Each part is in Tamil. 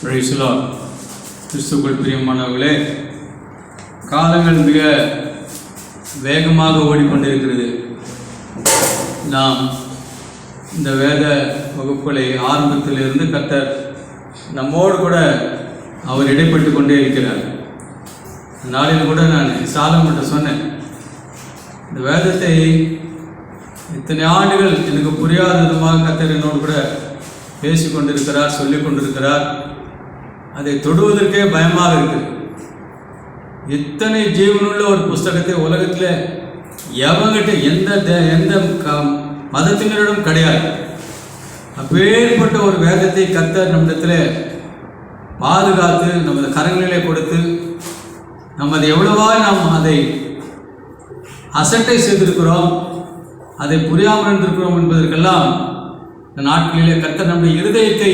Praise the Lord. கிறிஸ்துவுக்குள் பிரியமானவர்களே, காலங்கள் மிக வேகமாக ஓடிக்கொண்டிருக்கிறது. நாம் இந்த வேத வகுப்புகளை ஆரம்பத்திலிருந்து கர்த்தர் நம்மோடு கூட அவர் இடைப்பட்டு கொண்டே இருக்கிறார். நாளில் கூட நான் சாலமன்ட்ட சொன்னேன், இந்த வேதத்தை இத்தனை ஆண்டுகள் எனக்கு புரியாத விதமாக கர்த்தர் என்னோடு கூட பேசி கொண்டிருக்கிறார், சொல்லி கொண்டிருக்கிறார். அதை தொடுவதற்கே பயமாக இருக்குது. இத்தனை ஜீவனுள்ள ஒரு புஸ்தகத்தை உலகத்தில் எவங்கிட்ட எந்த மதத்தினரிடம் கிடையாது. அப்பேற்பட்ட ஒரு வேதத்தை கர்த்தர் நம்மிடத்தில் பாதுகாத்து நமது கரங்களிலே கொடுத்து நமது எவ்வளவா நாம் அதை அசட்டை செய்திருக்கிறோம், அதை புரியாமல் இருந்திருக்கிறோம் என்பதற்கெல்லாம் இந்த நாட்களிலே கர்த்தர் நம்முடைய இருதயத்தை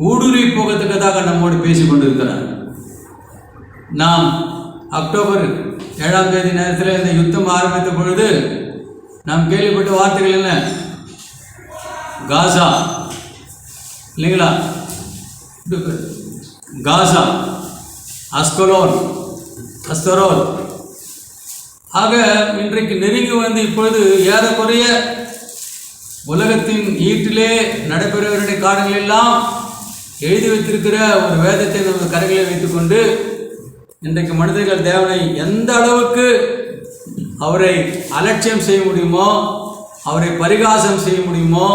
ஊடுருவி போகத்தக்கதாக நம்மோடு பேசி கொண்டிருக்கிறார். நாம் அக்டோபர் 7ஆம் தேதி நேரத்தில் இந்த யுத்தம் ஆரம்பித்த பொழுது நாம் கேள்விப்பட்ட வார்த்தைகள் என்ன? காசா, இல்லைங்களா? காசா, அஸ்கலோன், அஸ்தரோல். ஆக இன்றைக்கு நெருங்கி வந்து இப்பொழுது ஏறக்குறைய உலகத்தின் ஈட்டிலே நடைபெறுவருடைய காரணங்களெல்லாம் எழுதி வைத்திருக்கிற ஒரு வேதத்தை நம்ம கரைகளை வைத்துக்கொண்டு இன்றைக்கு மனிதர்கள் தேவனை எந்த அளவுக்கு அவரை அலட்சியம் செய்ய முடியுமோ, அவரை பரிகாசம் செய்ய முடியுமோ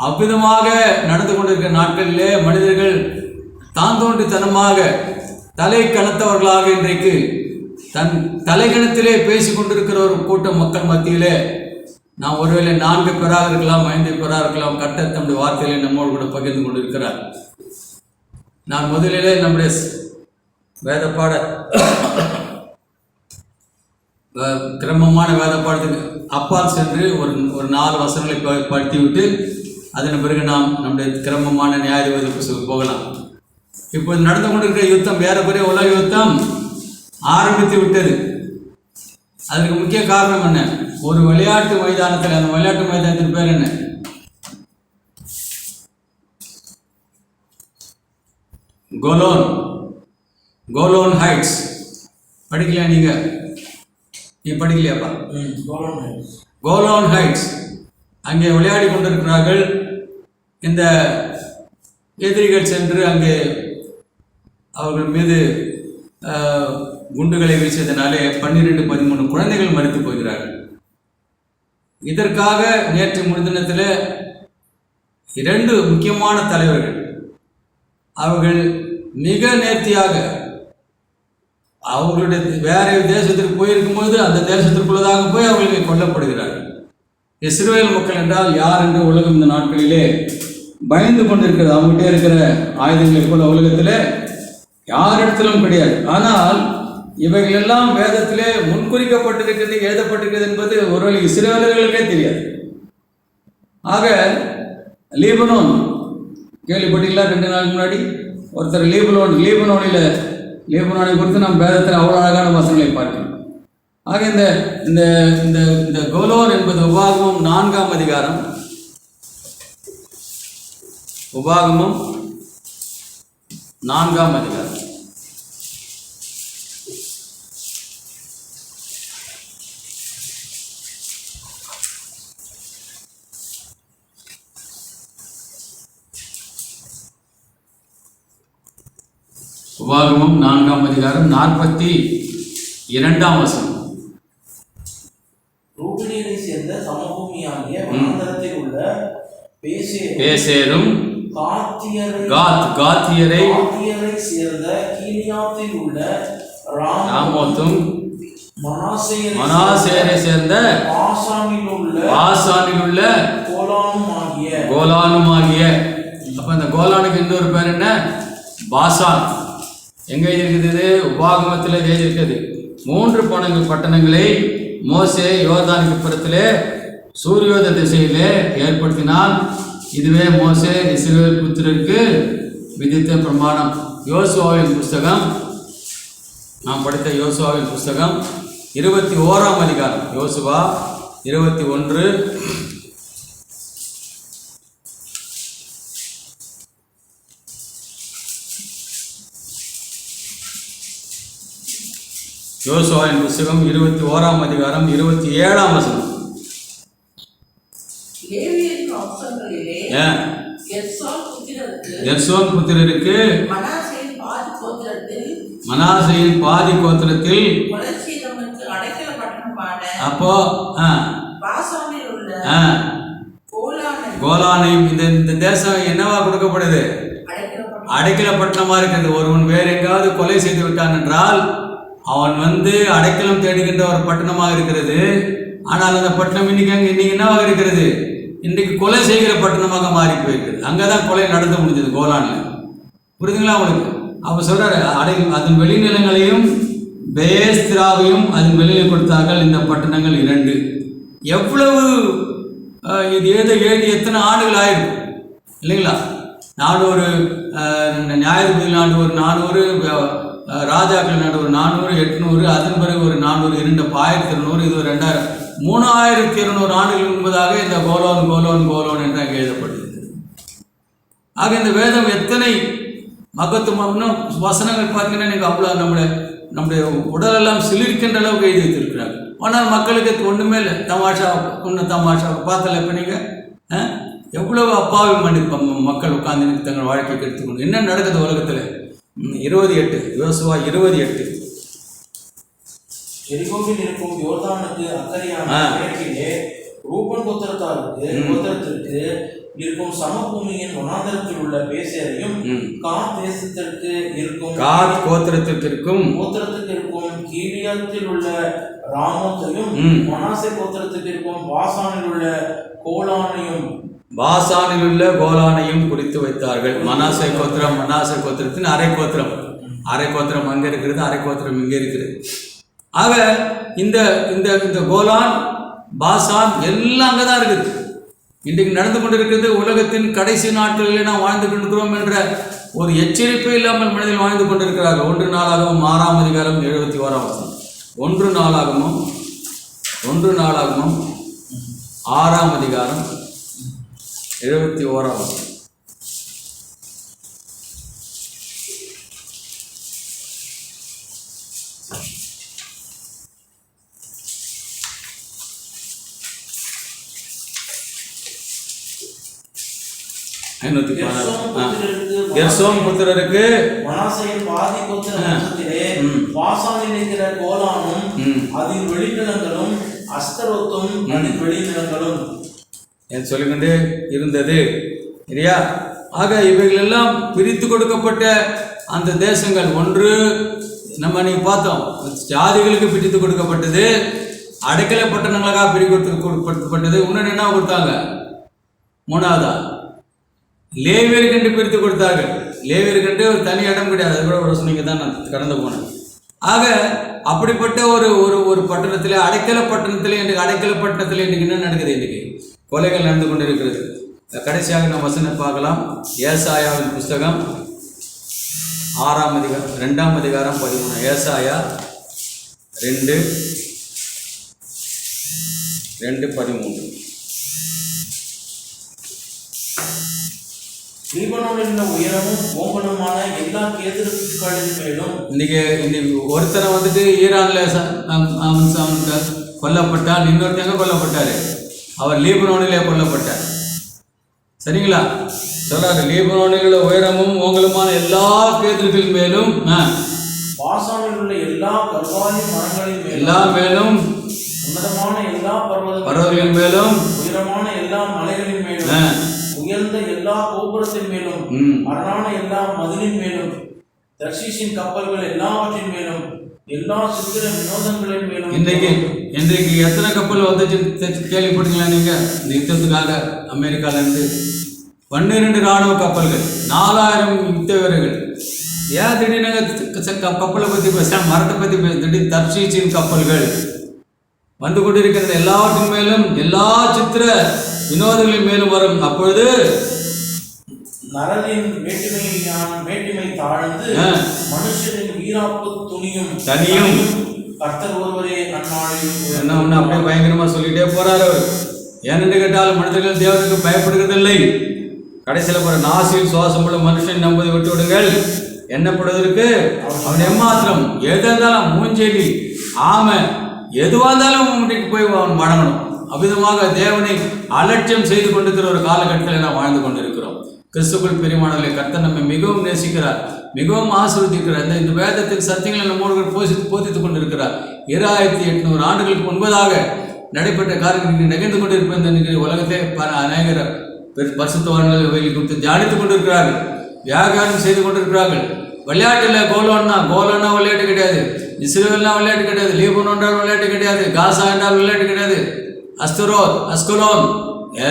அவ்விதமாக நடந்து கொண்டிருக்கிற நாட்களிலே மனிதர்கள் தான் தோன்றித்தனமாக தலை கணத்தவர்களாக இன்றைக்கு தன் தலைகணத்திலே பேசி கொண்டிருக்கிற ஒரு கூட்டம் மக்கள் மத்தியிலே நாம் ஒருவேளை 4 பேராக இருக்கலாம், 5 பேராக இருக்கலாம். கர்த்தர் தம்முடைய வார்த்தைகளை நம்மோடு கூட பகிர்ந்து கொண்டிருக்கிறார். நான் முதலிலே நம்முடைய வேதப்பாட கிரமமான வேதப்பாடத்துக்கு அப்பால் சென்று ஒரு 4 வசனங்களை படுத்திவிட்டு அதன் பிறகு நாம் நம்முடைய கிரமமான நியாயாதிபதி புஸ்தகம் போகலாம். இப்போது நடந்து கொண்டிருக்கிற யுத்தம் ஏறக்குறைய உலக யுத்தம் ஆரம்பித்து விட்டது. அதுக்கு முக்கிய காரணம் என்ன? ஒரு விளையாட்டு மைதானத்தில், அந்த விளையாட்டு மைதானத்தின் பேர் என்ன? Colon heights. படிக்கலையா நீ படிக்கலையாப்பா? Colon heights. அங்கே விளையாடி கொண்டிருக்கிறார்கள். இந்த எதிரிகள் சென்று அங்கே அவர்கள் மீது குண்டுகளை வீசியதனாலே 12-13 குழந்தைகள் மரித்து போகிறார்கள். இதற்காக நேற்று முன்தினத்தில் 2 முக்கியமான தலைவர்கள் அவர்கள் மிக நேர்த்தியாக அவர்களுடைய வேற தேசத்திற்கு போயிருக்கும்போது அந்த தேசத்திற்குள்ளதாக போய் அவர்கள் கொல்லப்படுகிறார்கள். இஸ்ரவேல் மக்கள் என்றால் யார் என்று உலகம் இந்த நாட்களிலே பயந்து கொண்டிருக்கிறது. அவங்ககிட்ட இருக்கிற ஆயுதங்களை போல உலகத்தில் யாரிடத்திலும் கிடையாது. ஆனால் இவைகள் எல்லாம் வேதத்திலே முன்குறிக்கப்பட்டிருக்கிறது, எழுதப்பட்டிருக்கிறது என்பது ஒருவேளை இஸ்ரவேலர்களுக்கே தெரியாது. ஆக லீபனோன் கேள்விப்பட்டீங்களா? 2 நாளுக்கு முன்னாடி ஒருத்தர் லீபனோனை குறித்து நாம் வேதத்தில் அவ்வளோ அழகான வசனங்களை பார்க்கிறோம். ஆக இந்த இந்த இந்த இந்த கோலோன் என்பது உபாகமம் 4ஆம் அதிகாரம், உபாகமம் 4ஆம் அதிகாரம். உபாகமம் 4ஆம் அதிகாரம் 42ஆம் வசனம். ரூபனியரை சேர்ந்த சமபூமியாகிய வனாந்தரத்தில் உள்ள பேசேரும் காத்தியரை சேர்ந்த கீலியாத்தில் உள்ள ராமோத்தும் மனாசேரை சேர்ந்த பாசானில் உள்ள கோலானுமாகிய. அப்ப இந்த கோலானுக்கு இன்னொரு பேர் என்ன? பாசான். எங்க இருக்குது? உபாகமத்தில் எழுதியிருக்கிறது. 3 பட்டணங்களை மோசே யோர்தானுக்கு புறத்திலே சூரியோத திசையிலே ஏற்படுத்தினான். இதுவே மோசே இஸ்ரவேல் புத்திரருக்கு விதித்த பிரமாணம். யோசுவாவின் புஸ்தகம், நாம் படித்த யோசுவாவின் புஸ்தகம் 21ஆம் அதிகாரம். யோசுவா 21. யோசுவாவின் புஸ்தகம் 21ஆம் அதிகாரம் 27ஆம் வசனம். லேவியரின் வம்சங்களிலே ஏன் கெர்சோன் புத்திரருக்கு கெர்சோன் புத்திரருக்கு மனாசேயின் பாதி கோத்திரத்தில் கொலை செய்தவனுக்கு அடைக்கல பட்டணமான அப்போ பாசானில் உள்ள கோலானை இந்த தேசம் என்னவா கொடுக்கப்படுது? அடைக்கல பட்டணமா இருக்கிறது. ஒருவன் வேற எங்காவது கொலை செய்து விட்டான் என்றால் அவன் அடைக்கலம் தேடுகின்ற ஒரு பட்டணமாக இருக்கிறது. ஆனால் அந்த பட்டணம் இன்னைக்கு என்னவாக இருக்கிறது? இன்றைக்கு கொலை செய்கிற பட்டணமாக மாறி போயிருக்கிறது. அங்கதான் கொலை நடந்து முடிஞ்சது கோலான்ல. புரியுதுங்களா உங்களுக்கு? அப்ப சொல்றாரு, அதன் வெளிநிலங்களையும் பேஸ்திராவையும் அதன் வெளியில கொடுத்தார்கள். இந்த பட்டணங்கள் 2. எவ்வளவு இது எழுதி எத்தனை ஆண்டுகள் ஆயிருக்கும் இல்லைங்களா? 400 நியாயாதிபதிகள் ஆண்டு ஒரு 400, ராஜாக்கள் நாடு ஒரு 400, 800, அதன் பிறகு ஒரு 400, 1200, இது ஒரு 2000, 3200 ஆண்டுகள் முன்பதாக இந்த கோலோன் என்று அங்கே எழுதப்பட்டிருக்கிறது. ஆக இந்த வேதம் எத்தனை மகத்துவம், வசனங்கள் பார்த்தீங்கன்னா நீங்கள் அவ்வளோ நம்முடைய உடலெல்லாம் சிலிர்க்கின்ற அளவுக்கு எழுதி வைத்திருக்கிறாங்க. ஆனால் மக்களுக்கு ஒன்றுமே இல்லை. தமாஷா பார்த்தல. இப்போ நீங்கள் எவ்வளவு அப்பாவி மக்கள் உட்கார்ந்து தங்கள் வாழ்க்கைக்கு எடுத்துக்கணும். என்ன நடக்குது உலகத்தில்? 28 யோசுவா 28. எரிகோவில் இருக்கும் யோர்தானுக்கு அக்கறையான கிழக்கிலே ரூபன் கோத்திரத்திற்கு இருக்கும் சமபூமியின் வனாந்தரத்தில் உள்ள பேசேரையும், காத் தேசத்திற்கு இருக்கும் கோத்திரத்திற்கு இருக்கும் கீலியாத்தில் உள்ள ராமோத்தையும், மனாசே கோத்திரத்திற்கு இருக்கும் பாசானில் உள்ள கோலானையும் குறித்து வைத்தார்கள். மனாசே கோத்திரத்தின் அரை கோத்திரம் அங்கே இருக்கிறது, அரை கோத்திரம் இங்கே இருக்கிறது. ஆக இந்த கோலான், பாசான் எல்லாம் அங்கதான் இருக்குது. இன்றைக்கு நடந்து கொண்டிருக்கிறது. உலகத்தின் கடைசி நாட்களிலே நாம் வாழ்ந்து கொண்டிருக்கிறோம் என்ற ஒரு எச்சரிப்பே இல்லாமல் மனிதர்கள் வாழ்ந்து கொண்டிருக்கிறார்கள். 1 நாளாகமம் 6ஆம் அதிகாரம் 71ஆம் வசனம். 1 நாளாகமம் 6ஆம் அதிகாரம் 71ஆம் வசனம். கெர்சோன் புத்திரருக்கு மனாசேயின் பாதி கோத்திரத்திலே பாசானில் இருக்கிற கோலானும் அதன் வெளிநிலங்களும், அஸ்தரோத்தும் அதன் வெளிநிலங்களும் சொல்லிக்கொண்டே இருந்தது இல்லையா? ஆக இவைகள் எல்லாம் பிரித்து கொடுக்கப்பட்ட அந்த தேசங்கள். ஒன்று நம்ம நீங்க பார்த்தோம், ஜாதிகளுக்கு பிரித்து கொடுக்கப்பட்டது, அடைக்கல பட்டணங்களாக பிரித்து கொடுக்கப்பட்டது. இன்னொன்று என்ன கொடுத்தாங்க? 3வதா லேவியருக்கென்று பிரித்து கொடுத்தார்கள். லேவியருக்கென்று ஒரு தனி இடம் கிடையாது. அது கூட ஒரு சொன்னீங்க தான் நான் கடந்து போனேன். ஆக அப்படிப்பட்ட ஒரு பட்டணத்தில், அடைக்கல பட்டணத்தில் இன்றைக்கு என்ன நடக்குது? இன்றைக்கு கொலைகள் நடந்து கொண்டு இருக்கிறது. கடைசியாக நம்ம வசனம் பார்க்கலாம். ஏசாயாவின் புஸ்தகம் 6ஆம் அதிகாரம் 2ஆம் அதிகாரம் 13. ஏசாயா 2:13. லீபனோனில் உள்ள உயரமும் ஓம்பலுமான எல்லா கேதுருக்களின் மேலும். இன்னைக்கு ஒருத்தரை ஈரான்ல அவனுக்கு கொல்லப்பட்டால், இன்னொருத்தங்க கொல்லப்பட்டாரு. அவர் லீபனோனிலே கொல்லப்பட்டார். சரிங்களா? சொல்றாரு, லீபனோனில் உள்ள உயரமும் ஓங்கலுமான எல்லா கேதுருக்களின் மேலும், பாசானில் உள்ள எல்லா கர்வாலி மரங்களின் மேலும், உன்னதமான எல்லா பர்வதங்களின் மேலும், உயரமான எல்லா மலைகளின் மேலும், உயர்ந்த எல்லா கோபுரத்தின் மேலும், அரணான எல்லா மதிலின் மேலும், தர்ஷீஷின் கப்பல்கள் எல்லாவற்றின் மேலும், எல்லா சித்திர வினோதங்களின் மேலும். இன்றைக்கு எத்தனை கப்பல் வந்துச்சு கேள்விப்பட்டீங்களா நீங்க? இந்த யுத்தத்துக்காக அமெரிக்கால இருந்து 12 ராணுவ கப்பல்கள், 4000 யுத்த வீரர்கள். ஏன் திடீர்னு கப்பலை பத்தி பேச, மரத்தை பத்தி பேச? திடீர் தர்ஷீஷின் கப்பல்கள் வந்து கொண்டிருக்கிறது. எல்லாவற்றின் மேலும், எல்லா சித்திர வினோதங்களின் மேலும் வரும். அப்பொழுது நரலின் மேட்டிமை தாழ்ந்து, மனுஷரின் வீராப்பு தனியும் கர்த்தர் ஒருவரே அந்நாளில். என்ன அப்படியே பயங்கரமா சொல்லிட்டே போறாரு அவர். ஏனென்று கேட்டால், மனிதர்கள் தேவனுக்கு பயப்படுகிறதில்லை. கடைசியில் போற, நாசியில் சுவாசம் உள்ள மனுஷன் நம்புவதை விட்டு விடுங்கள், எண்ணப்படுவதற்கு அவன் எம்மாத்திரம் எது இருந்தாலும் மூஞ்செலி ஆமை எதுவாக இருந்தாலும் முன்னிக்கு போய் அவன் வணங்கணும். அவ்விதமாக தேவனை அலட்சியம் செய்து கொண்டிருக்கிற ஒரு காலகட்டத்தில் நாம் வாழ்ந்து கொண்டிருக்கிறோம். கிறிஸ்துக்குள் பிரியமானவர்களை, கர்த்தர் நம்மை மிகவும் நேசிக்கிறார், மிகவும் ஆசீர்வதிக்கிறார். இந்த வேதத்தின் சத்தியங்களை நம்மோடு போதித்துக் கொண்டிருக்கிறார். 2800 ஆண்டுகளுக்கு முன்பதாக நடைபெற்ற காரியங்கள் நிகழ்ந்து கொண்டிருப்ப இந்த உலகத்தை அநேகர் பரிசுத்தவான்கள் வயலில் கொடுத்து தியானித்துக் கொண்டிருக்கிறார்கள், வியாபாரம் செய்து கொண்டிருக்கிறார்கள். விளையாட்டில் கோலோன்னா விளையாட்டு கிடையாது, இஸ்ரேல்னா விளையாட்டு கிடையாது, லீபனோன்றால் விளையாட்டு கிடையாது, காசா என்றால் விளையாட்டு கிடையாது, அஸ்கலோன்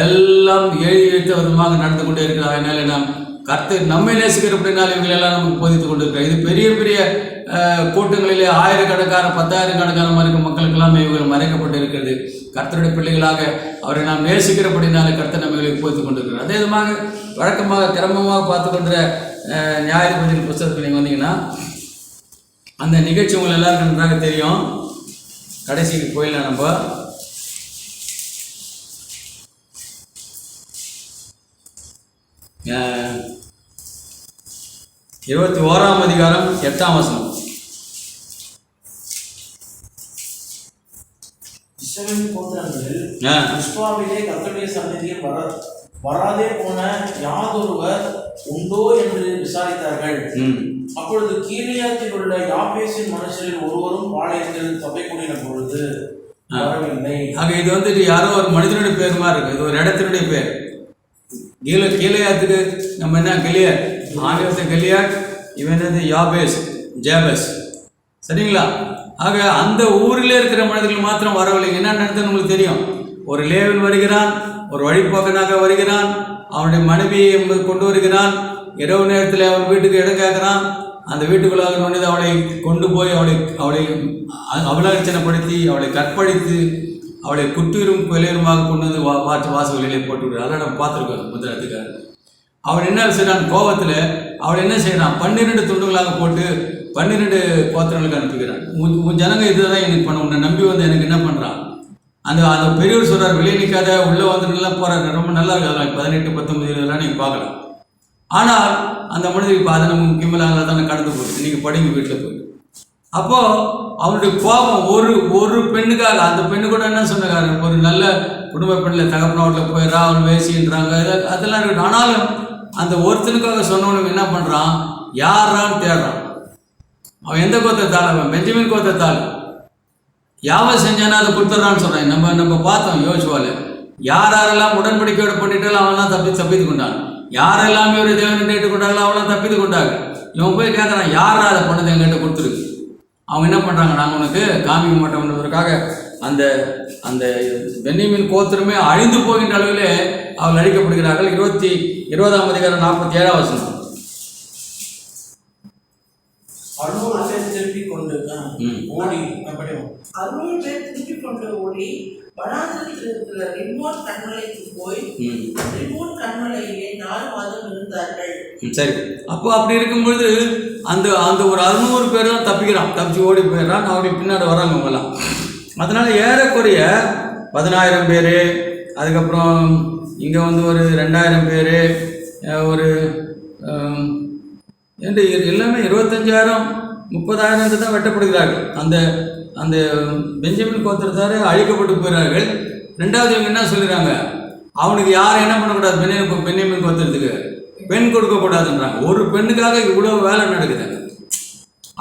எல்லாம் எழுத்து விதமாக நடந்து கொண்டே இருக்கிறார். அதனால நாம் கர்த்தர் நம்மை நேசிக்கிறபடினால் இவங்களெல்லாம் நமக்கு போதித்துக் கொண்டிருக்கிறார். இது பெரிய பெரிய கூட்டங்களிலே ஆயிரக்கணக்கான 10,000 இருக்க மக்களுக்கெல்லாம் இவர்கள் மறைக்கப்பட்டு இருக்கிறது. கர்த்தருடைய பிள்ளைகளாக அவரை நாம் நேசிக்கிறபடினால கர்த்தர் நம்மளுக்கு போதித்துக் கொண்டிருக்கிறார். அதே விதமாக வழக்கமாக கிரமமாக பார்த்து கொண்ட நியாயாதிபதி புத்தகத்துக்கு நீங்கள் வந்தீங்கன்னா அந்த நிகழ்ச்சி உங்களை எல்லாருக்கும் நன்றாக தெரியும். கடைசிக்கு போயிடலாம். நம்ம 21ஆம் அதிகாரம் 8ஆம் வசனம். இஸ்ரவேல் கோத்திரங்களில் மிஸ்பாவிலே கர்த்தருடைய சந்நிதியில் வராதே போன யாதொருவர் உண்டோ என்று விசாரித்தார்கள். அப்பொழுது கீலேயாத்தில் உள்ள யாபேசின் மனுஷரில் ஒருவரும் பாளையத்தில் சபை கூடின பொழுது வரவில்லை. ஆக இது வந்துட்டு யாரோ ஒரு மனிதனுடைய பேர் மாதிரி இருக்கு, இது ஒரு இடத்தினுடைய பேர். கீலேயாத்துக்கு நம்ம என்ன கிளியாட், ஆங்கிலத்தை கிளியாட், இவன் வந்து ஜேபஸ், சரிங்களா? ஆக அந்த ஊரில் இருக்கிற மனிதர்கள் மாத்திரம் வரவில்லை. என்ன நடந்ததுன்னு உங்களுக்கு தெரியும். ஒரு லேவன் வருகிறான், ஒரு வழிபோக்கனாக வருகிறான், அவனுடைய மனைவியை கொண்டு வருகிறான். இரவு நேரத்தில் அவன் வீட்டுக்கு இடம் கேட்குறான். அந்த வீட்டுக்குள்ளாக நுழைந்து அவளை கொண்டு போய் அவளை அவலட்சணப்படுத்தி அவளை கற்பழித்து அவளை குற்றீரும் கொலையுமாக கொண்டு வந்து வாசல்களிலே போட்டு விடுறான். அதெல்லாம் நம்ம பார்த்துருக்கோம் முந்திரத்துக்காக. அவன் என்ன செய்கிறான், கோபத்தில் அவள் என்ன செய்கிறான், 12 துண்டுகளாக போட்டு 12 கோத்திரங்களுக்கு அனுப்புகிறான். உன் ஜனங்க இதுதான் எனக்கு பண்ண, உன்னை நம்பி வந்து எனக்கு என்ன பண்ணுறான். அந்த பெரியவர் சொல்கிறார், வெளியே நிற்காத உள்ளே வந்து நல்லா போகிறார், ரொம்ப நல்லா இருக்காது. 18, 19 இதெல்லாம் நீங்கள் பார்க்கலாம். ஆனால் அந்த மனிதர் இப்போ அதை நம்ம முக்கியமாக தானே கடந்து போகுது. நீங்கள் படிங்க வீட்டில் போய். அப்போது அவனுடைய கோபம் ஒரு பெண்ணுக்காக, அந்த பெண்ணு கூட என்ன சொன்னாங்க, ஒரு நல்ல குடும்ப பெண்ணில் தகப்பனோட்டில் போயிடறா, அவன் வேசின்றாங்க, அதெல்லாம் இருக்கட்டும். ஆனாலும் அந்த ஒருத்தனுக்காக சொன்னவனுக்கு என்ன பண்ணுறான், யாரான்னு தேடுறான். அவன் எந்த கோத்திரத்தாள், அவன் பெஞ்சமின் கோத்திரத்தாள். யாவை செஞ்சானா அதை கொடுத்துட்றான்னு சொல்கிறான். நம்ம பார்த்தோம் யோசுவாவில் யாரெல்லாம் உடன்படிக்கையோடு பண்ணிட்டாலும் அவன்லாம் தப்பித்து கொண்டான். யாரெல்லாமே ஒரு தேவன் ஏற்றுக்கொண்டாங்களோ அவெல்லாம் தப்பித்து கொண்டாங்க. இவன் போய் கேட்குறான், யாரா அதை பண்ணது என்கிட்ட கொடுத்துருக்கு. அவங்க என்ன பண்ணுறாங்க, நாங்கள் உனக்கு காமிக்க மாட்டோம்ன்றதுக்காக அந்த அந்த பென்யமீன் கோத்திரமே அழிந்து போகின்ற அளவிலே அவர்கள் அழிக்கப்படுகிறார்கள். 20ஆம் அதிகாரம் 47ஆம் வசனம். 600 பேர் திருப்பிக் கொண்டு ஓடி 600 பேர் திருப்பிக் கொண்டு ஓடி வனாந்திரத்தில் இருக்கிற ரிம்மோன் கண்மலைக்கு போய் ரிம்மோன் கண்மலையிலே 4 மாதம் இருந்தார்கள். சரி, அப்போ அப்படி இருக்கும்பொழுது அந்த ஒரு 600 பேர் தான் தப்பிச்சு ஓடி போயிடறான். அவருடைய பின்னாடி வராங்க அவங்கெல்லாம். அதனால ஏறக்குறைய 10,000 பேர், அதுக்கப்புறம் இங்கே வந்து ஒரு 2,000 பேர், ஒரு என்று எல்லாமே 25,000 30,000 தான் வெட்டப்படுகிறார்கள். அந்த பெஞ்சமின் கோத்திரத்தார் அழிக்கப்பட்டு போகிறார்கள். ரெண்டாவது இவங்க என்ன சொல்லிடுறாங்க, அவனுக்கு யாரும் என்ன பண்ணக்கூடாது, பென்யமீன் கோத்திரத்துக்கு பெண் கொடுக்கக்கூடாதுன்றாங்க. ஒரு பெண்ணுக்காக இவ்வளோ வேலை நடக்குதுங்க.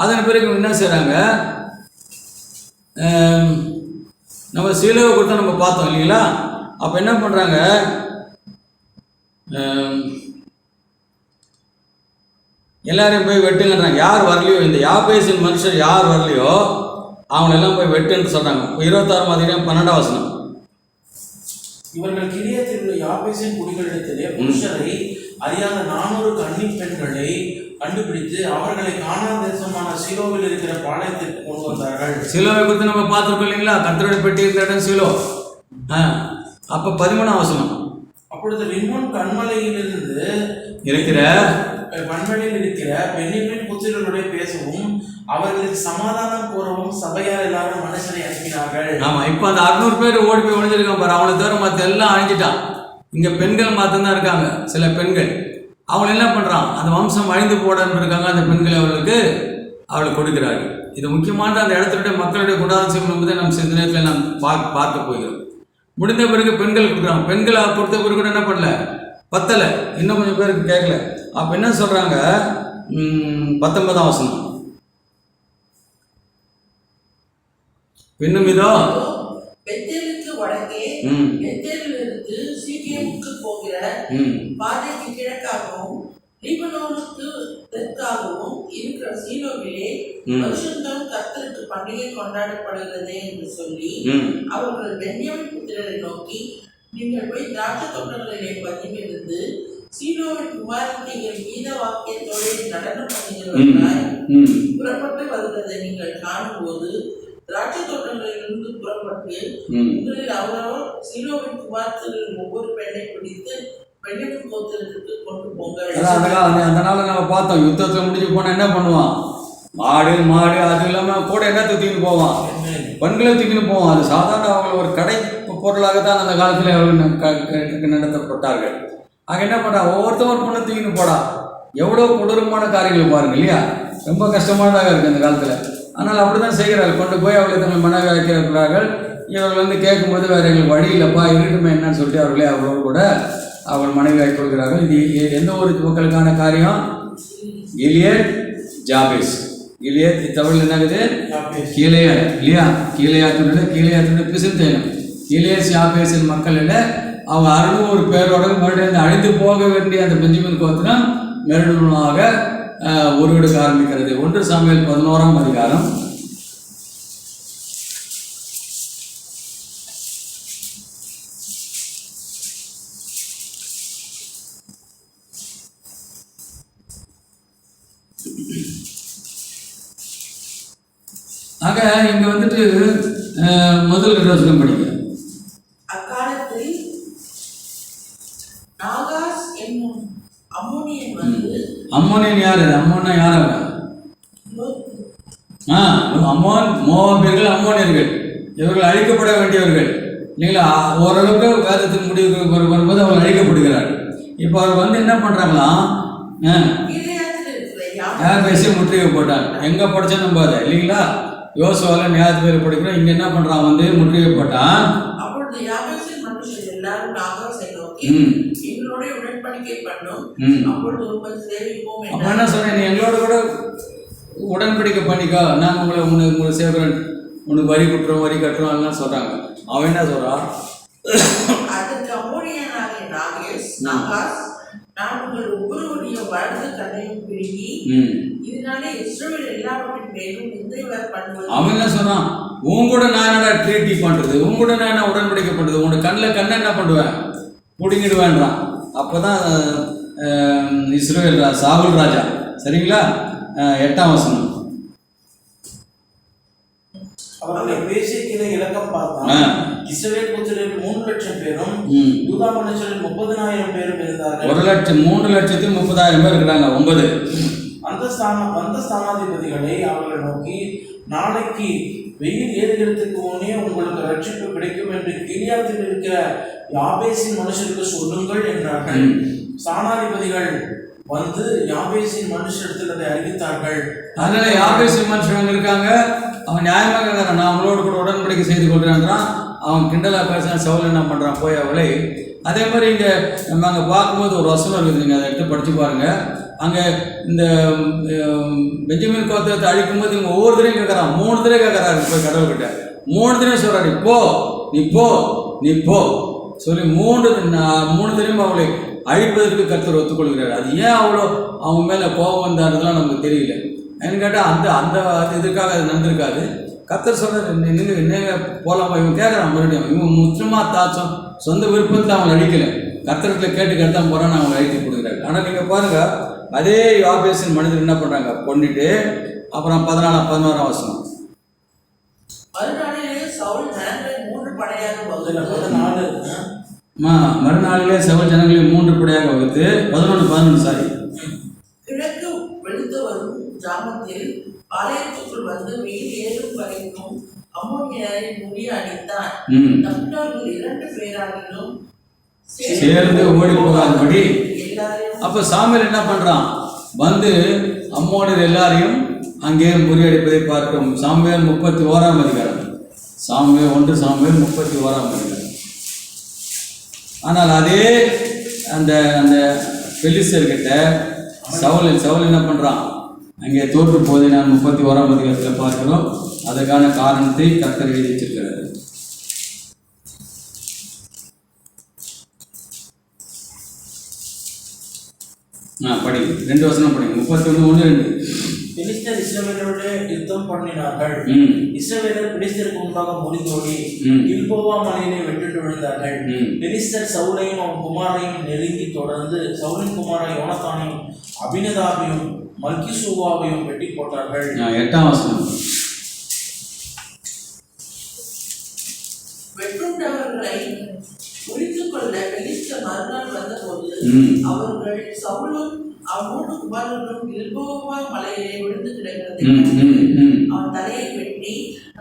அதன் பிறகு என்ன செய்கிறாங்க, நம்ம சீலவை கொடுத்தா நம்ம பார்த்தோம் இல்லைங்களா. அப்போ என்ன பண்ணுறாங்க, எல்லாரையும் போய் வெட்டுங்கன்றாங்க. யார் வரலையோ, இந்த யாபேசின் மனுஷர் யார் வரலையோ அவங்களெல்லாம் போய் வெட்டுன்னு சொல்கிறாங்க. 26ஆம் அதிகாரம் 12ஆம் வசனம். இவர்கள் கிலியாத்தில் உள்ள யாபேசின் குடிகளிடத்திலே புருஷரை அறியாத 400 கன்னி பெண்களை கண்டுபிடித்து அவர்களை கானான் தேசமான சீலோவில் இருக்கிற பாளையத்திற்கு கொண்டு வந்தார்கள். சீலோவை குறித்து நம்ம பார்த்துருக்கோம் இல்லைங்களா, கர்த்தருடைய பெட்டி இருக்கிற இடம் சீலோ. அப்போ 13ஆம் வசனம். அப்பொழுது ரிம்மோன் கண்மலையிலிருந்து இருக்கிற பென்யமீன் புத்திரர்களுடைய பேசவும் அவர்களுக்கு சமாதானம் கூறவும் சபையார் எல்லாரும் மனுஷரை அனுப்பினார்கள். ஆமா, இப்போ அந்த 600 பேர் ஓடி போய் ஒழிஞ்சிருக்கான் பாரு. அவனை தவிர மற்ற எல்லாம் அழிஞ்சிட்டான். இங்க பெண்கள் மாத்திரம் தான் இருக்காங்க, சில பெண்கள். அவங்க என்ன பண்ணுறான், அந்த வம்சம் அழிந்து போடன்னு இருக்காங்க, அந்த பெண்களை அவளை கொடுக்கிறார்கள். இது முக்கியமான அந்த இடத்துடைய மக்களுடைய குணாதிசயம் என்பதை நம்ம சில நேரத்தில் நாம் பார்க்க போகிறோம். முடிந்த பிறகு பெண்கள் கொடுக்குறாங்க. பெண்களை கொடுத்த பிறகு கூட என்ன பண்ணல, பத்தலை, இன்னும் கொஞ்சம் பேருக்கு கேட்கல. அப்போ என்ன சொல்கிறாங்க, 19ஆம் வசனம், பின்னும் இதோ பெத்தேலுக்கு வடக்கே பெத்தேலிலிருந்து சீகேமுக்கு போகிற பாதைக்கு கிழக்காகவும் லீபனோனுக்கு தெற்காகவும் இருக்கிற சீலோவிலே வருஷந்தோறும் கர்த்தருக்கு பண்டிகை கொண்டாடப்படுகிறதே என்று சொல்லி அவர்கள் பென்யமீன் புத்திரரை நோக்கி, நீங்கள் போய் திராட்சை தோட்டங்களிலே பதிவிருந்து சீலோவின் குமாரத்திகள் கீத வாக்கியத்தோடு நடனம் பண்ணுகிறவர்களாய் புறப்பட்டு வருகிறதை நீங்கள் காணும்போது திராட்சை தோட்டங்களிலிருந்து புறப்பட்டு உங்களில் அவரவர் சீலோவின் குமாரத்திகளில் ஒவ்வொரு பெண்ணை பிடித்து பெண்ணின் கோத்திரத்துக்கு கொண்டு போங்க. அந்த நாள் நம்ம பார்த்தோம், யுத்தத்தில் முடிஞ்சு போனால் என்ன பண்ணுவான், மாடு அது இல்லாமல் கூட என்ன தூக்கின்னு போவான், பெண்களை தூக்கின்னு போவான். அது சாதாரண அவங்க ஒரு கடை பொருளாகத்தான் அந்த காலத்தில் அவர்கள் நடத்தப்பட்டார்கள். ஆக என்ன பண்ணுறான், ஒவ்வொருத்தரும் பொண்ணை தூக்கின்னு போடா. எவ்வளோ கொடூரமான காரியங்கள் பாருங்க இல்லையா, ரொம்ப கஷ்டமானதாக இருக்குது அந்த காலத்தில். ஆனால் அப்படி தான் செய்கிறார்கள், கொண்டு போய் அவர்களை தங்கள் மனைவி வைக்கிறார்கள். இவர்கள் கேட்கும்போது வேறு எங்களுக்கு வழி இல்லைப்பா, இருக்கட்டுமே என்னன்னு சொல்லிட்டு அவர்களே அவர்களோடு கூட அவர்கள் மனைவி ஆகி கொள்கிறார்கள். இது எந்த ஒரு மக்களுக்கான காரியம், கிலியத் ஜாபேஸ். கிலியத் தமிழ் என்னது, கீழையாத் இல்லையா, கீழையாத்துடைய பிசித்தேனம். கிலியத் ஜாபேஸின் மக்கள் இல்லை, அவங்க 600 பேரோட மறுபடியும் அழிந்து போக வேண்டிய அந்த பெஞ்சமின் கோத்திரம் மறுபடியுமாக உருவெடுக்க ஆரம்பிக்கிறது. 1 சாமுவேல் 11ஆம் அதிகாரம். ஆக இங்க வந்துட்டு முதல் வசனம் படிக்க. அக்காலத்தில் நாகாஸ் என்னும் அம்மோனியன் வந்து, அம்மோனியன் யாரு, அம்மோன்னா யார் அவன், அம்மோன் மோவாபியர்கள், அம்மோனியர்கள். இவர்கள் அழிக்கப்பட வேண்டியவர்கள் இல்லைங்களா. ஓரளவுக்கு வேதத்தின் முடிவுக்கு வரும்போது அவர்கள் அழிக்கப்படுகிறார்கள். இப்போ அவர் வந்து என்ன பண்றாங்களாம், பேசி முற்றுகை போட்டான். எங்க படிச்சா நம்ம அதை இல்லைங்களா, யோசுவால நியாயத்தில் படிக்கிறோம். இங்க என்ன பண்றான், வந்து முற்றுகை போட்டான். அப்பொழுது யாபேசின் மனுஷர் எல்லாரும் நாகாசை நோக்கி எங்களோட உடன்படிக்கை பண்ணும், அப்பொழுது உங்கள் சேவிப்போம். அப்ப என்ன சொல்றேன், நீ எங்களோட கூட உடன்படிக்கை பண்ணிக்கோ, நான் உங்களை சேவரன், உனக்கு வரி கட்டுறோம் எல்லாம் சொல்றாங்க. அவன் என்ன சொல்றான், அதற்கு அம்மோனியனாகிய நாகாஸ், நான் உங்கள் ஒவ்வொருவருடைய வலது கண்ணையும் பிடுங்கி இதனாலே இஸ்ரவேல் எல்லாவற்றின் மேலும் நிந்தை வர பண்ணுவது. அவன் என்ன சொன்னான், உன் கூட நான் என்ன ட்ரீட்டி பண்றது, உன் கூட நான் என்ன உடன்படிக்கை பண்றது, உன்னோட கண்ணை என்ன பண்ணுவேன், பிடுங்கிடுவேன்றான். அப்போதான் இஸ்ரவேல் சாவுல் ராஜா, சரிங்களா, 8ஆம் வசனம். அவர்களை பேசிக்கிற இலக்கம் பார்த்தா இஸ்ரவேல் புத்திரரில் 3 லட்சம் பேரும் யூதா மனுஷரில் 30,000 பேரும் இருந்தார்கள். 3,30,30,000 பேர் இருக்கிறாங்க. 9 அந்த ஸ்தானாதிபதிகளை அவர்கள் நோக்கி, நாளைக்கு வெயில் ஏறுகிறதுக்கு முன்னே உங்களுக்கு ரட்சிப்பு கிடைக்கும் என்று கிலியாத்தில் இருக்கிற யாபேசின் மனுஷருக்கு சொல்லுங்கள் என்றார்கள். ஸ்தானாதிபதிகள் வந்து யாபேசின் மனுஷரிடத்தில் அதை அறிவித்தார்கள். அதனால யாபேசின் மனுஷன் இருக்காங்க, அவன் நியாயமாக நான் அவங்களோடு கூட உடன்படிக்கை செய்து கொள்கிறான்றான். அவன் கிண்டலா பேசுகிறான். சவுல் என்ன பண்ணுறான், போய் அவளை. அதே மாதிரி இங்கே நம்ம அங்கே பார்க்கும்போது ஒரு வசனம் இருக்குது, நீங்கள் அதை எடுத்து படித்து பாருங்கள். அங்கே இந்த பெஞ்சமின் கோத்திரத்தை அழிக்கும்போது இவங்க ஒவ்வொரு தடவையும் கேட்குறான், 3 தடவை கேட்குறாரு போய் கடவுள்கிட்ட. 3 தடவை சொல்கிறாரு, நீ போ சொல்லி 3 தடவையும் அவளை அழிப்பதற்கு கர்த்தர் ஒத்துக்கொள்கிறார். அது ஏன் அவ்வளோ அவங்க மேலே கோபம் வந்தாருலாம் நமக்கு தெரியல. ஏன்னு கேட்டால் அந்த இதுக்காக அது நடந்திருக்காது. கர்த்தர் சொல்கிறார், நீங்கள் போகலாமா. இவன் கேட்குறான் மறுபடியும். இவன் முற்றிலுமாக சொந்த விருப்பத்தில் அவங்களை அழிக்கலை, கர்த்தரத்தில் கேட்டுதான் போகிறான்னு அவங்களை அழித்து கொடுக்குறாரு. ஆனால் நீங்கள் பாருங்கள், அதே யாபேசின் மனிதர் என்ன பண்ணுறாங்க, கொண்டுட்டு அப்புறம் 14-16ஆம் வசனம். மறுநாளிலே சவுல் ஜனங்களை 3 படையாக மறுநாளிலே சவுல் ஜனங்களை 3 படையாக வகுத்து 11 சாரி கிழக்கு வெளுத்து வரும் ஜாமத்தில் ஆலயத்துக்குள் வந்து வெயில் ஏறும் வரைக்கும் அம்மோனியரை முறியடித்தான். தப்பினவர்கள் 2 பேராகிலும் சேர்ந்து ஓடி போகாதபடி எல்லாரையும் அப்போ சாமுவேல் என்ன பண்றான்? வந்து அம்மோனியர் எல்லாரையும் அங்கே முறியடிப்பதை பார்க்கிறோம். சாமுவேல் 31ஆம் அதிகாரம். சாமுவேல் 1 சாமுவேல் 31ஆம் அதிகாரம். ஆனால் அதே அந்த அந்த பெலிஸ்தர்கிட்ட சவுல் என்ன பண்றான்? அங்கே தோற்று போதை நான் 31ஆம் அதிகாரத்தில் பார்க்கிறோம். அதற்கான காரணத்தை கர்த்தர் எழுதி வச்சிருக்கிறார். படிங்க, 2 வசனம் படிங்க. 31:1-2. பெலிஸ்தர் இஸ்ரவேலரோடு யுத்தம் பண்ணினார்கள். இஸ்ரவேலர் பெலிஸ்தருக்கு முன்பாக முறிந்தோடி கில்போவா மலையிலே வெட்டுண்டு விழுந்தார்கள். பெலிஸ்தர் சவுலையும் அவன் குமாரையும் நெருங்கி தொடர்ந்து சவுலின் குமாரை யோனத்தானையும் அபினதாபையும் மல்கிசூவாவையும் வெட்டி போட்டார்கள். 8ஆம் வசனம். வெட்டுண்டவர்களை முறித்துக் கொள்ள பெலிஸ்தர் மறுநாள் வந்தபோது அவர்கள் சவுலும் அவனோடு குமாரர்களும் கில்போவா மலையிலே விழுந்து கிடக்கிறது. அவன் தலையை வெட்டி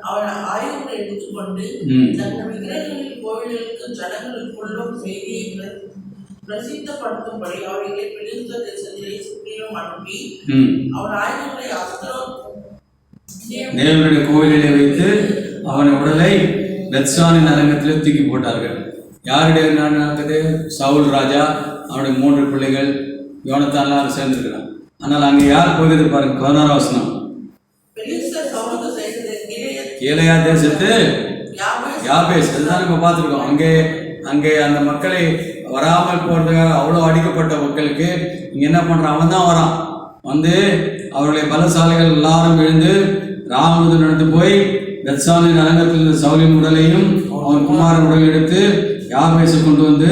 அவன் ஆயுதங்களை எடுத்துக்கொண்டு தங்கள் விக்கிரகங்களின் கோவில்களுக்கு ஜனங்களுக்குள்ளும் செய்தியை பிரசித்தப்படுத்தும்படி அவர்களை பெலிஸ்த தேசத்திலே சுற்றிலும் அனுப்பி அவன் ஆயுதங்களை தேவனுடைய கோவிலிலே வைத்து அவன் உடலை பெத்சானின் அரங்கத்திலே தூக்கி போட்டார்கள். யாருடைய நடக்குது? சவுல் ராஜா, அவனுடைய 3 பிள்ளைகள், யோனத்தான்லாம் சேர்ந்திருக்கிறான். ஆனால் அங்கே யார் போகுது பாருங்க. 16ஆம் வசனம். கீலேயா தேசத்து யாபேஸ். அதுதான் நம்ம பார்த்துருக்கோம். அங்கே அந்த மக்களை வராமல் போறதுக்காக அவ்வளோ அடிக்கப்பட்ட மக்களுக்கு இங்கே என்ன பண்ணுறான்? அவன் தான் வரான். வந்து அவருடைய பலசாலைகள் எல்லாரும் எழுந்து ராமதூதன் நடந்து போய் பெத்சானின் அரங்கத்தில் இருந்த சவுலின் உடலையும் அவன் குமாரன் உடலை எடுத்து யாபேசை கொண்டு வந்து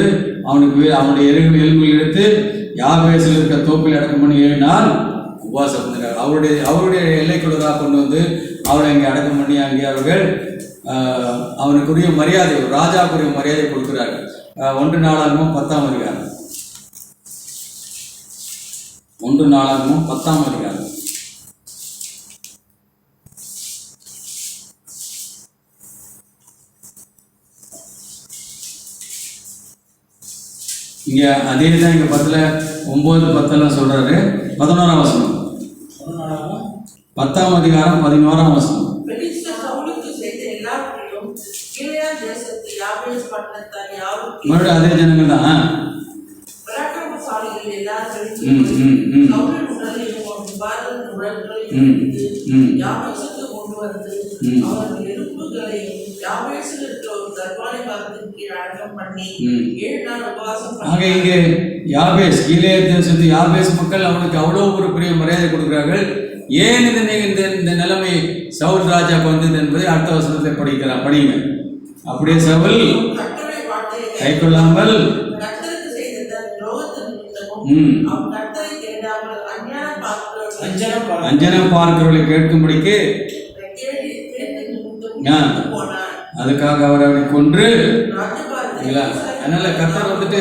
அவனுடைய எலும்புகள் எடுத்து யாபேசில் இருக்கிற தோப்பில் அடக்கம் பண்ணி 7 நாள் உபவாசம் பண்ணிருக்காங்க. அவருடைய எல்லைக்குள்ளதாக கொண்டு வந்து அவளை இங்கே அடக்கம் பண்ணி அங்கே அவர்கள் அவனுக்குரிய மரியாதை, ஒரு ராஜாக்குரிய மரியாதை கொடுக்கிறார்கள். 1 நாளாகமும் 10ஆம் அதிகாரம். 1 நாளாகமும் 10ஆம் அதிகாரம். இங்கே அதே தான் இங்கே 9, 10 சொல்றாரு. 11ஆம் வசனம். 10ஆம் அதிகாரம் 11ஆம் வசனம். மறுபடியும் அதே ஜனங்கள் தான். ஆக இங்கே யாபேஸ், கீலேயா தேசத்து யாபேஸ் மக்கள் அவனுக்கு அவ்வளோ ஒரு பெரிய மரியாதை கொடுக்கிறார்கள். ஏன் இந்த நிலைமை சவுல் ராஜாக்கு வந்தது என்பதை அடுத்த வசனத்தை படிங்க. அப்படியே சவுல் கை கொள்ளாமல் அஞ்சனம் பார்க்கிறவர்களை கேட்கும்படிக்கு அதுக்காக அவரை கொன்று. அதனால கர்த்தர் வந்துட்டு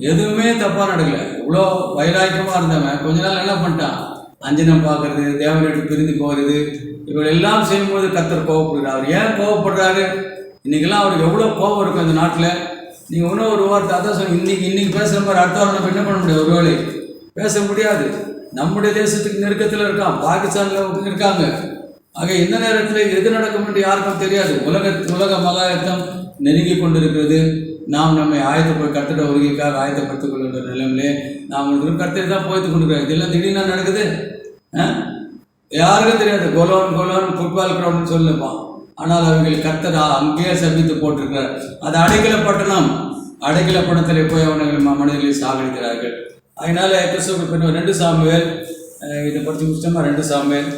எதுவுமே தப்பா நடக்கல. இவ்வளோ வைராக்கியமா இருந்தவன் கொஞ்ச நாள் என்ன பண்ணிட்டான்? அஞ்சனம் பார்க்கறது, தேவனுடைய பிரிந்து போகிறது, இவர்கள் எல்லாம் செய்யும்போது கர்த்தர் கோவப்படுகிறார். அவர் ஏன் கோவப்படுறாரு? இன்னைக்கெல்லாம் அவருக்கு எவ்வளோ கோபம் இருக்கும் இந்த நாட்டில். நீங்கள் இன்னும் ஒரு வார்த்தை அதான் சொன்னீங்க. இன்னைக்கு பேசுகிற மாதிரி அடுத்த வாரம் நம்ம என்ன பண்ண முடியாது? ஒரு வேளை பேச முடியாது. நம்முடைய தேசத்துக்கு நெருக்கத்தில் இருக்கான், பாகிஸ்தானில் இருக்காங்க. ஆக எந்த நேரத்தில் எது நடக்கும் என்று யாருக்கும் தெரியாது. உலக மகா யுத்தம் நெருங்கி கொண்டிருக்கிறது. நாம் நம்மை கர்த்தருடைய வருகைக்காக ஆயத்தப்படுத்திக் கொள்கின்ற நிலைமையிலே நாம் கர்த்தரை தான் போய்த்து கொண்டிருக்கிறோம். இதெல்லாம் திடீர்னு நடக்குது, யாருக்கும் தெரியாது. கோலோன் ஃபுட்பால் கிரவுண்ட்னு சொல்லுப்பான். ஆனால் அவர்கள் கர்த்தர் அங்கேயே சபித்து போட்டிருக்கிறார். அது அடைக்கல பணத்திலே போய் அவர்கள் மனிதர்களை சாகடிக்கிறார்கள். அதனால கிறிஸ்துவுக்கு 2 சாமுவேல் இதை பற்றி முக்கியமாக 2 சாமுவேல்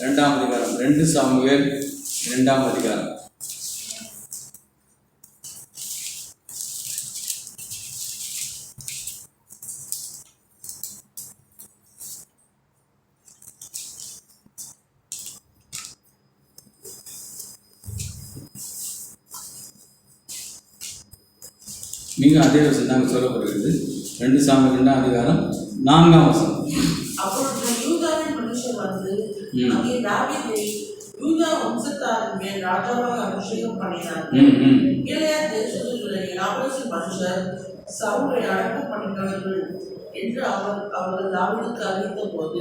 2ஆம் அதிகாரம். 2 சாமுவேல் 2ஆம் அதிகாரம். மிக அதே வசனம் தாங்க சொல்லப்படுகிறது. 2 சாமுவேல் 2ஆம் அதிகாரம் 4ஆம் வசனம். அப்பொழுது யூதாவின் மனுஷர் வந்து அங்கே தாவீதை யூதா வம்சத்தாரின் மேல் ராஜாவாக அபிஷேகம் பண்ணினார்கள். கீலேயா தேசத்தில் உள்ள யாபேசின் மனுஷர் சவுலை அடக்கம் பண்ணினவர்கள் என்று அவர்கள் தாவீதுக்கு அறிவித்த போது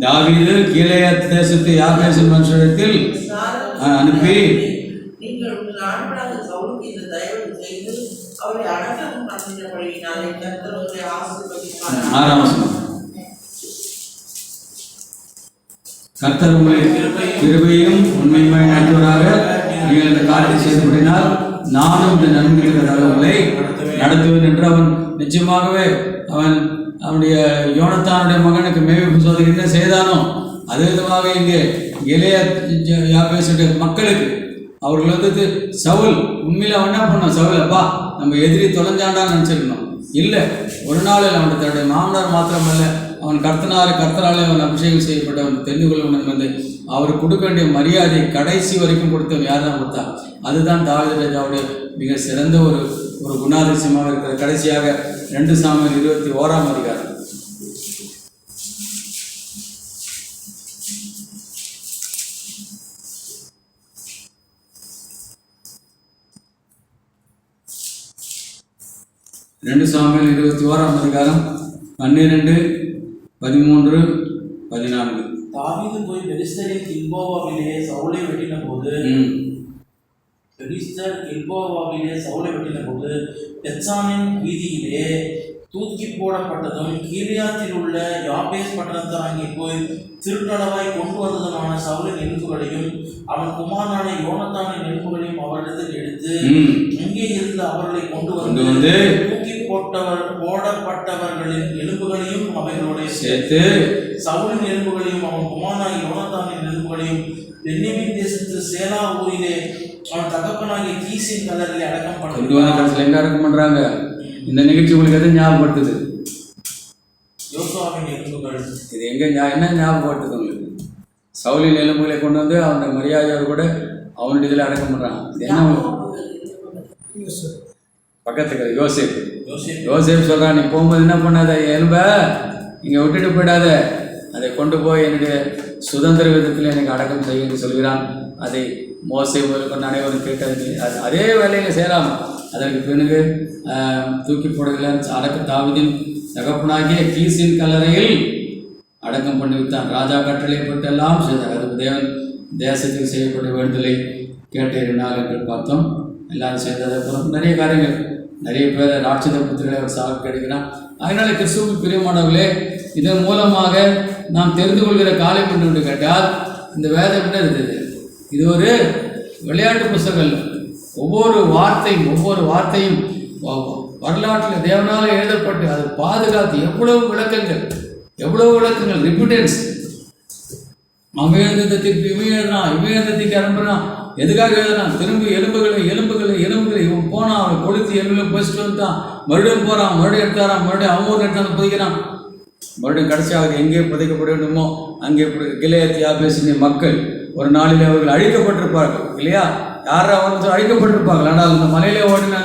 தாவீது கீலேயாத் தேசத்து யாபேசின் மனுஷரிடத்தில் அனுப்பி, நீங்கள் உங்கள் ஆண்டவராக சவுலுக்கு இந்த தயவு செய்து அவரை அடக்கம் பண்ணினபடியினாலே கர்த்தர் அவரை ஆசீர்வதிப்பார். 6ஆம் வசனம். கர்த்தர் உங்களை கிருபையும் உண்மையுமாய் நடத்துவராக. நீங்கள் இந்த காரியத்தை செய்தபடினால் நானும் இந்த நன்மைகளுக்காக உங்களை நடத்துவேன் என்று அவன் நிச்சயமாகவே அவனுடைய யோனத்தானுடைய மகனுக்கு மேவி சோதனை என்ன செய்தானோ அதே விதமாக இங்கே கிலேயாத் யாபேசுடைய மக்களுக்கு அவர்கள் சவுல் உண்மையில் அவன் என்ன பண்ணான்? சவுல் அப்பா நம்ம எதிரி தொலைஞ்சாண்டான்னு நினச்சிருக்கணும். இல்லை, ஒரு நாளில் அவன் தன்னுடைய மாமனார் மாத்திரமல்ல, அவன் கர்த்தராலே அவன் அபிஷேகம் செய்யப்பட்டவன் தெரிந்து கொள்ளவன் வந்து அவர் கொடுக்க வேண்டிய மரியாதை கடைசி வரைக்கும் கொடுத்தவன் யார் தான் கொடுத்தா? அதுதான் தாவீது ராஜாவுடைய மிக சிறந்த ஒரு குணாதிசயமாக இருக்கிற. கடைசியாக 2 சாமுவேல் 21ஆம் அதிகாரம். சாமுவேல் 21ஆம் அதிகாரம் 12, 13, 14. தாவீது போய் பெலிஸ்தரின் கில்போவாவிலே சவுலை வெட்டின போது பெத்சானின் வீதியிலே தூக்கி போடப்பட்டதும் கீலியாத்தில் உள்ள யாபேஸ் பட்டணத்தார் அங்கே போய் திருட்டளவாய் கொண்டு வந்ததுமான சவுலின் எலும்புகளையும் அவன் குமாரனான யோனத்தானின் எலும்புகளையும் அவரிடத்தில் எடுத்து இங்கே இருந்து அவர்களை கொண்டு வந்து தூக்கி போடப்பட்டவர்களின் எலும்புகளையும் அவைகளோட சேர்த்து சவுலின் எலும்புகளையும் அவன் குமாரனான யோனத்தானின் எலும்புகளையும் பென்யமீன் தேசத்து சேலா ஊரிலே அவன் தகப்பனாகிய கீசின் கல்லறையிலே அடக்கம் பண்றாங்க. இந்த நிகழ்ச்சி உங்களுக்கு எது ஞாபகப்படுத்துது? யோசுவாவின் எலும்புகள். இது என்ன ஞாபகப்படுத்துது உங்களுக்கு? சவுலின் எலும்புகளை கொண்டு வந்து அவனுடைய மரியாதையோடு கூட அவனுடைய இதில் அடக்கம் பண்ணுறான். என்ன பக்கத்துக்கு யோசேப் சொல்கிறான், நீ போகும்போது என்ன பண்ணாத, எலும்ப இங்கே விட்டுட்டு போயிடாத, அதை கொண்டு போய் எனக்கு சுதந்திர விதத்தில் எனக்கு அடக்கம் செய்ய என்று சொல்கிறான். அதை மோசே முதல் அனைவரும் கேட்டது. அதே வேலையில் சேராமல் அதற்கு பிறகு தூக்கி போடுகிறான். தாவீதின் தகப்பனாகிய கீசின் கல்லறையில் அடக்கம் பண்ணி வைத்தான். ராஜா கட்டளைப்பட்டெல்லாம் செய்தார். அது தேவன் தேசத்தில் செய்யப்பட்ட வேண்டுதலை கேட்டிருந்தால் என்று பார்த்தோம். எல்லாரும் செய்ததை போல நிறைய காரியங்கள், நிறைய பேர் ராட்சத புத்திரர்களை அவர் சாக கிடைக்கிறான். அதனால கிறிஸ்துவுக்கு பிரியமானவர்களே, இதன் மூலமாக நாம் தெரிந்து கொள்கிற காலம் என்று கேட்டால் இந்த வேதம் என்ன இருந்தது? இது ஒரு விளையாட்டு புத்தகம். ஒவ்வொரு வார்த்தையும் வரலாற்றில் தேவனால் எழுதப்பட்டு அதை பாதுகாத்து எவ்வளவு விளக்கங்கள் ரிப்பீட்டன்ஸ். அவன் எழுந்ததை திருப்பி இவன் எழுதுறான், அனுப்புறான். எதுக்காக எழுதுறான்? திரும்பி எலும்புகளை இவன் போனான், அவன் கொளுத்தி எலும்புகளை போஸ்ட்டு வந்துட்டான், மறுபடியும் போகிறான், மறுபடியும் எடுத்தாரான், மறுபடியும் அவங்க ஒரு இடத்துல புதைக்கிறான், மறுபடியும் கடைசியாக எங்கே புதைக்கப்பட வேண்டுமோ அங்கே கிலேயாத் யாபேசின் மக்கள் ஒரு நாளில் அவர்கள் அழிக்கப்பட்டிருப்பார்கள் இல்லையா? யாரும் அவர்கள் அழிக்கப்பட்டிருப்பார்கள். ஆனால் அந்த மலையிலே ஓடின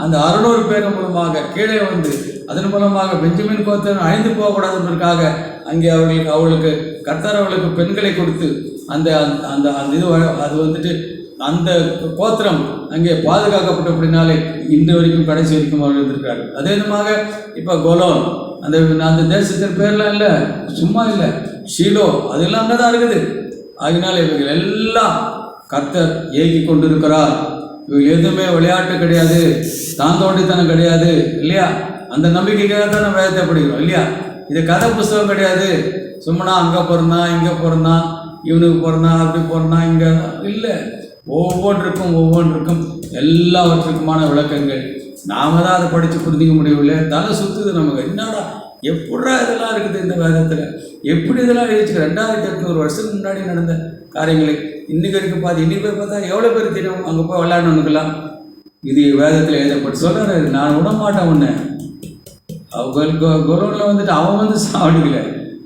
அந்த 600 பேர் மூலமாக கீழே வந்து அதன் மூலமாக பெஞ்சமின் கோத்திரம் அழிந்து போகக்கூடாது என்பதற்காக அங்கே அவர்களுக்கு கர்த்தர் அவர்களுக்கு பெண்களை கொடுத்து அந்த அந்த அந்த இது அது வந்துட்டு அந்த கோத்திரம் அங்கே பாதுகாக்கப்பட்டபடினாலே இன்று வரைக்கும் கடைசி வரைக்கும் அவர்கள் இருந்திருக்கிறார்கள். அதே விதமாக இப்போ கோலோன் அந்த தேசத்தின் பேர்லாம் இல்லை, சும்மா இல்லை, ஷீலோ அதெல்லாம் அங்கே தான் இருக்குது. ஆகினால இவர்கள் எல்லாம் கர்த்தர் ஏகி கொண்டு இருக்கிறார். இவர்கள் எதுவுமே விளையாட்டு கிடையாது, தாந்தோண்டித்தனம் கிடையாது இல்லையா? அந்த நம்பிக்கைக்காக தான் நம்ம வேதத்தை படிக்கிறோம் இல்லையா? இது கதை புஸ்தகம் கிடையாது. சும்மா அங்கே பிறந்தான், இங்கே பிறந்தான், இவனுக்கு பிறந்தான், அப்படி பிறந்தான், இங்கே இல்லை. ஒவ்வொன்றுக்கும் எல்லாவற்றுக்குமான விளக்கங்கள். நாம தான் அதை படித்து புரிஞ்சிக்க முடியவில்லை. தலை சுற்றுது நமக்கு. என்னடா எப்படா இதெல்லாம் இருக்குது இந்த வேதத்தில்? எப்படி இதெல்லாம் எழுதிச்சு? 2800 வருஷத்துக்கு முன்னாடி நடந்த காரியங்களை இன்றைக்கி வரைக்கும் பார்த்து இன்றைக்கி போய் பார்த்தா எவ்வளோ பேர் தெரியும்? அங்கே போய் விளையாடணுக்கலாம். இது வேதத்தில் எழுதப்பட்டு சொல்கிறாரு, நான் விடமாட்டேன் உன்னை. அவங்களுக்கு குரோனில் வந்துட்டு அவன் வந்து சாவடிக்கல.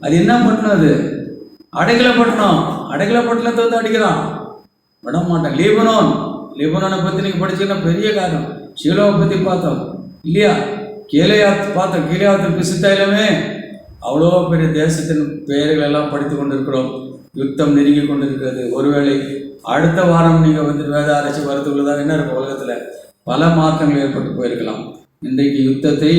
அது என்ன பண்ணணும்? அது அடைக்கலப்பட்டினத்தை வந்து அடிக்கிறான், விடமாட்டான். லீபனோனை பற்றி நீங்கள் படிச்சீங்கன்னா பெரிய காரணம். ஷீலோவை பற்றி பார்த்தோம் இல்லையா? கீலேயாத்தின் பிசித்தாயிலுமே அவ்வளோ பெரிய தேசத்தின் பெயர்கள் எல்லாம் படித்து கொண்டிருக்கிறோம். யுத்தம் நெருங்கி கொண்டிருக்கிறது. ஒருவேளை அடுத்த வாரம் நீங்கள் வந்து வேத ஆராய்ச்சி வரத்துக்குள்ளதாக என்ன இருக்கும்? உலகத்தில் பல மாற்றங்கள் ஏற்பட்டு போயிருக்கலாம். இன்றைக்கு யுத்தத்தை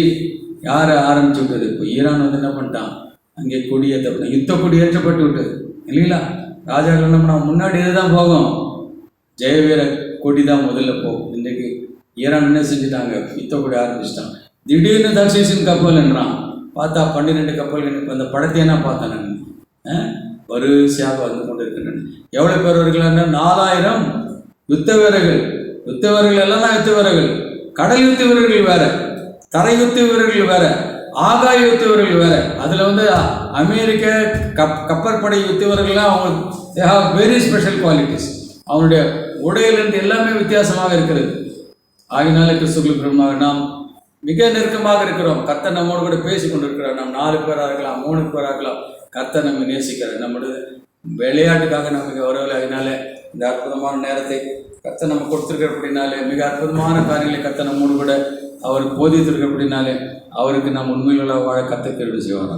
யார் ஆரம்பிச்சு விட்டது? இப்போ ஈரான் வந்து என்ன பண்ணிட்டான், அங்கே கொடியேற்ற யுத்த கொடி ஏற்றப்பட்டு விட்டது இல்லைங்களா? ராஜாக்கள் என்ன பண்ணால் முன்னாடி இதுதான் போகும், ஜெயவீர கொடி தான் முதல்ல போகும். இன்றைக்கு ஈரான் என்ன செஞ்சுட்டாங்க, யுத்த கொடி ஆரம்பிச்சிட்டாங்க. திடீர்னு தர்ஷீஷின் கப்பல் என்றான், பார்த்தா 12 கப்பல்கள். இப்போ அந்த படத்தையே பார்த்தேன் நான், வரிசையாக வந்து கொண்டு இருக்கின்றன. எவ்வளோ பேர் வருகிறாங்க? 4000 யுத்த வீரர்கள். யுத்த வீரர்கள் எல்லாம் தான் யுத்த வீரர்கள். கடல் யுத்த வீரர்கள் வேற, தரை யுத்த வீரர்கள் வேற, ஆகாய யுத்த வீரர்கள் வேற. அதில் வந்து அமெரிக்க கப்பற்படை யுத்த வீரர்கள்லாம் அவங்களுக்கு they have very special qualities. அவனுடைய உடையிலிருந்து எல்லாமே வித்தியாசமாக இருக்கிறது. ஆகினால கிறிஸ்துவுக்குள் நாம் மிக நெருக்கமாக இருக்கிறோம். கர்த்தர் நம்மோடு கூட பேசி கொண்டு இருக்கிறார். நாம் 4 பேராக இருக்கலாம், 3 பேராக இருக்கலாம். கர்த்தர் நம்ம நேசிக்கிறார். நம்முடைய விளையாட்டுக்காக நமக்கு வரவில்லை. அதனால இந்த அற்புதமான நேரத்தை கர்த்தர் நம்ம கொடுத்துருக்கிறபடினாலே, மிக அற்புதமான காரியங்களை கர்த்தர் நம்மோடு கூட அவர் போதித்திருக்கிறபடினாலே, அவருக்கு நாம் உண்மையிலுள்ள வாழ கர்த்தர் கிருபை செய்வார்.